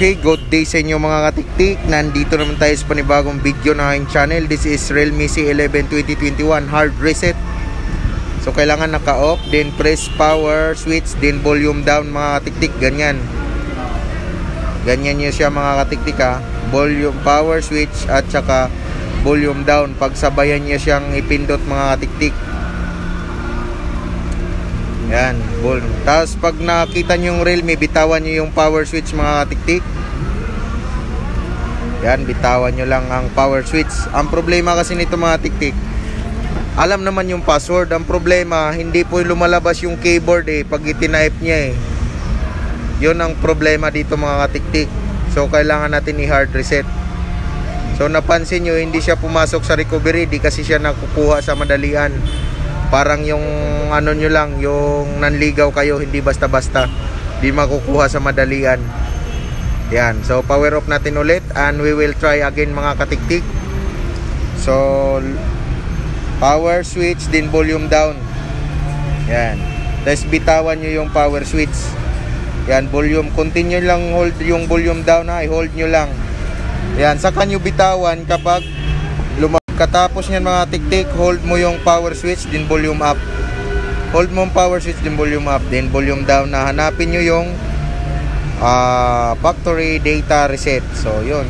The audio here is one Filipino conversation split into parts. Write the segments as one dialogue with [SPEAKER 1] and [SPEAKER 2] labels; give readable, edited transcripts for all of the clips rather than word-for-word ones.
[SPEAKER 1] Okay, good day sa inyo mga katiktik. Nandito naman tayo sa panibagong video ng aking channel. This is Realme C11 2021 hard reset. So kailangan naka-off, then press power switch, then volume down mga katiktik. Ganyan. Ganyan nyo siya mga katiktik ha. Volume, power switch at saka volume down. Pagsabayan nyo siyang ipindot mga katiktik. Yan, volume. Tapos pag nakita nyo yung Realme, bitawan nyo yung power switch mga katiktik. Yan, bitawan nyo lang ang power switch. Ang problema kasi nito mga tiktik, alam naman yung password. Ang problema, hindi po lumalabas yung keyboard pag itinipe niya Yun ang problema dito mga katiktik. So kailangan natin i-hard reset. So napansin nyo, hindi siya pumasok sa recovery, di kasi siya nakukuha sa madalian. Parang yung ano nyo lang, yung nanligaw kayo, hindi basta-basta, di makukuha sa madalian. Yan, so power off natin ulit and we will try again mga katiktik. So power switch, din volume down. Yan, tapos bitawan nyo yung power switch. Yan, volume, continue lang, hold yung volume down ha, i-hold nyo lang. Yan, saka nyo bitawan kapag katapos nyan mga tiktik, hold mo yung power switch, din volume up. Hold mo yung power switch, din volume up, then volume down na. Hanapin nyo yung factory data reset. So yun,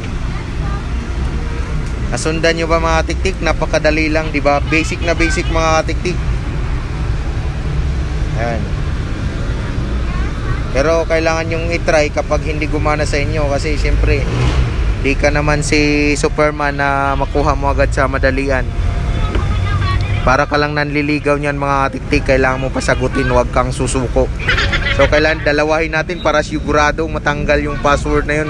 [SPEAKER 1] nasundan nyo ba mga tiktik? Napakadali lang, di ba? Basic na basic mga tiktik. Yan. Pero kailangan yung i-try kapag hindi gumana sa inyo, kasi siyempre di ka naman si Superman na makuha mo agad sa madalian. Para ka lang nanliligaw niyan mga tiktik, kailangan mo pasagutin, huwag kang susuko. So kailangan dalawahin natin para siguradong matanggal yung password na yun.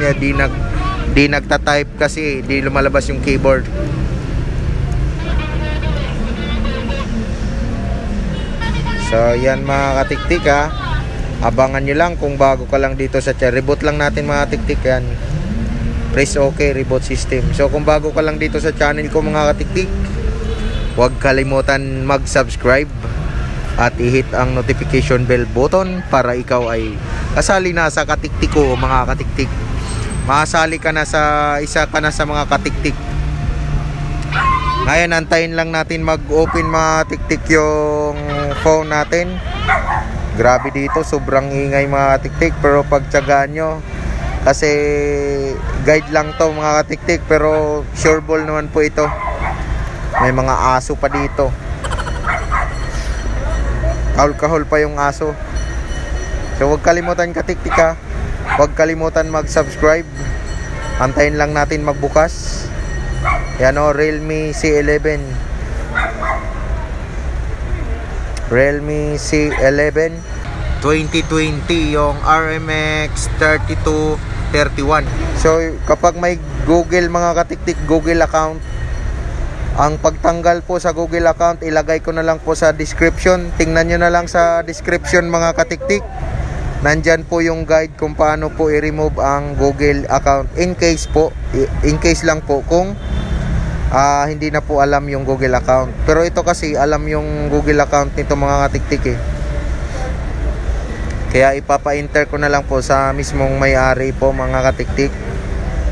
[SPEAKER 1] Di nagta-type kasi di lumalabas yung keyboard. So yan mga katiktik ha. Abangan nyo lang kung bago ka lang dito sa channel. Reboot lang natin mga tiktik yan. Press OK, reboot system. So kung bago ka lang dito sa channel ko mga katiktik, huwag kalimutan mag-subscribe at i-hit ang notification bell button para ikaw ay kasali na sa katiktik ko mga katiktik. Makasali ka na sa isa ka na sa mga katiktik. Ngayon antayin lang natin mag-open mga tiktik yung phone natin. Grabe dito, sobrang ingay mga katiktik, pero pagtiyagaan nyo. Kasi guide lang to mga katiktik, pero sure ball naman po ito. May mga aso pa dito. Kahol-kahol pa yung aso. So huwag kalimutan katiktik ha. Huwag kalimutan mag-subscribe. Antayin lang natin magbukas. Yan o, Realme C11. Realme C11 2020, yung RMX 3231. So kapag may Google mga katiktik, Google account, ang pagtanggal po sa Google account, ilagay ko na lang po sa description. Tingnan nyo na lang sa description mga katiktik. Nandyan po yung guide kung paano po i-remove ang Google account. In case lang po kung hindi na po alam yung Google account. Pero ito kasi alam yung Google account nito mga katiktik Kaya ipapa-enter ko na lang po sa mismong may-ari po mga katiktik.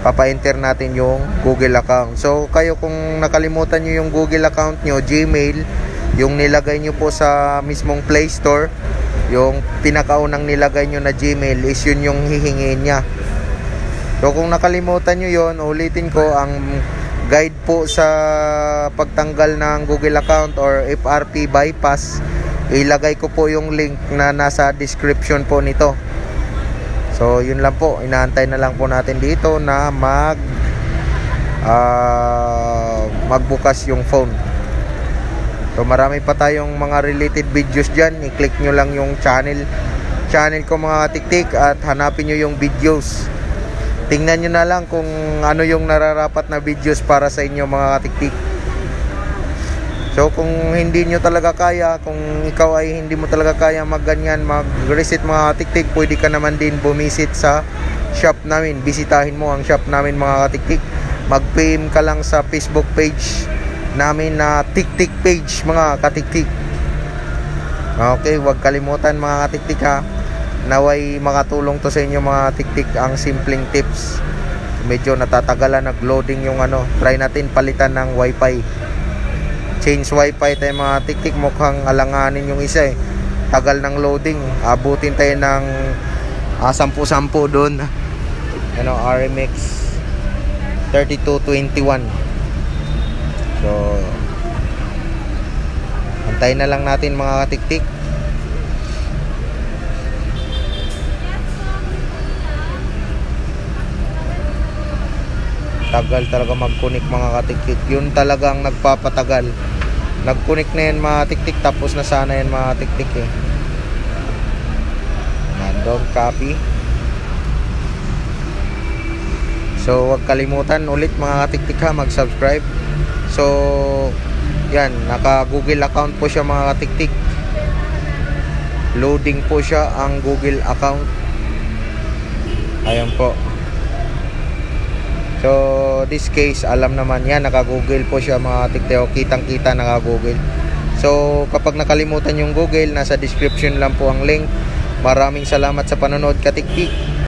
[SPEAKER 1] Papa-enter natin yung Google account. So kayo kung nakalimutan nyo yung Google account nyo, Gmail, yung nilagay nyo po sa mismong Play Store, yung pinakaunang nilagay nyo na Gmail is yun yung hihingin niya. So kung nakalimutan nyo yun, ulitin ko, ang guide po sa pagtanggal ng Google account or FRP bypass, ilagay ko po yung link na nasa description po nito. So yun lang po, inaantay na lang po natin dito na magbukas yung phone. So marami pa tayong mga related videos dyan. I-click nyo lang yung channel ko mga tiktik at hanapin nyo yung videos. Tingnan nyo na lang kung ano yung nararapat na videos para sa inyo mga katiktik. So kung hindi nyo talaga kaya, kung ikaw ay hindi mo talaga kaya magganyan, mag-reset mga katiktik, pwede ka naman din bumisit sa shop namin. Bisitahin mo ang shop namin mga katiktik. Mag-PM ka lang sa Facebook page namin na tiktik page mga katiktik. Okay, huwag kalimutan mga katiktik ha. naway makatulong to sa inyo mga tiktik ang simpleng tips. Medyo natatagalan nag-loading yung ano. Try natin palitan ng wifi. Change wifi tayo mga tiktik. Mukhang alanganin yung isa eh. Tagal ng loading. Abutin tayo ng 10-10 doon. Ano, RMX 3221. So antayin na lang natin mga katiktik. Tagal talaga mag-connect mga katiktik. Yun talagang nagpapatagal. Nag-connect na yan mga tiktik, tapos na sana yan mga tiktik eh. Don't copy. So huwag kalimutan ulit mga katiktik ha, mag-subscribe. So yan, naka Google account po siya mga katiktik. Loading po siya ang Google account. Ayan po. So this case, alam naman yan, naka Google po siya mga katiktik. O, kitang kita naka Google. So kapag nakalimutan yung Google, nasa description lang po ang link. Maraming salamat sa panonood katiktik.